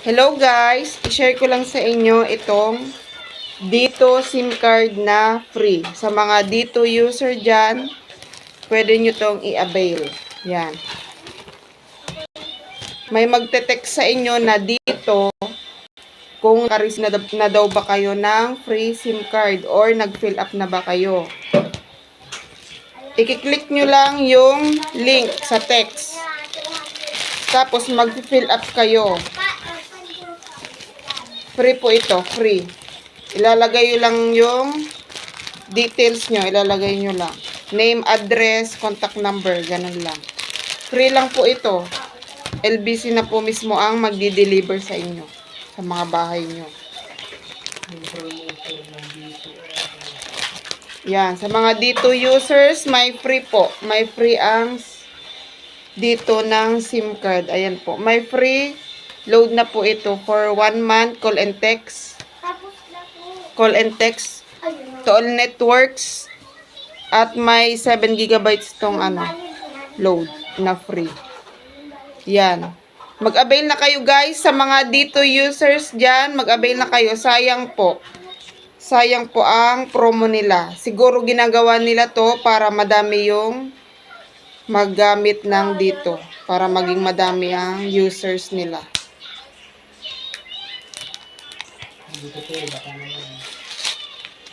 Hello guys, i-share ko lang sa inyo itong Dito SIM card na free. Sa mga Dito user dyan, pwede nyo tong i-avail. Yan. May magte-text sa inyo na dito kung na-receive na daw ba kayo ng free SIM card or nag-fill up na ba kayo. I-click nyo lang yung link sa text. Tapos mag-fill up kayo. Free po ito, free. Ilalagay nyo lang yung details nyo, ilalagay nyo lang. Name, address, contact number, ganun lang. Free lang po ito. LBC na po mismo ang magdi-deliver sa inyo, sa mga bahay nyo. Yan, sa mga Dito users, may free po. May free ang Dito ng SIM card. Ayan po, may free load na po ito for 1 month call and text. Call and text to all networks. At may 7 gigabytes tong load na free. Yan. Mag-avail na kayo guys sa mga Dito users dyan. Mag-avail na kayo. Sayang po. Sayang po ang promo nila. Siguro ginagawa nila to para madami yung maggamit ng Dito. Para maging madami ang users nila.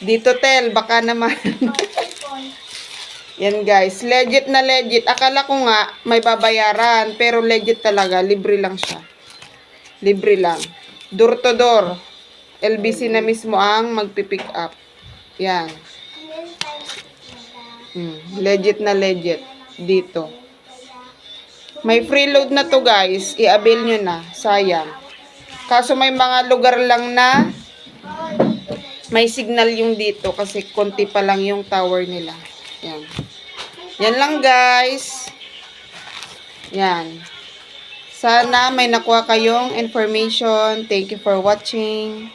Dito tel, baka naman. Yan guys, legit na legit. Akala ko nga may babayaran, pero legit talaga, libre lang siya. Libre lang. Door to door. LBC na mismo ang magpipick up. Yan. Legit na legit. Dito. May free load na to guys. I-avail nyo na. Sayang. Kaso may mga lugar lang na may signal yung dito kasi konti pa lang yung tower nila. Yan. Yan lang guys. Yan. Sana may nakuha kayong information. Thank you for watching.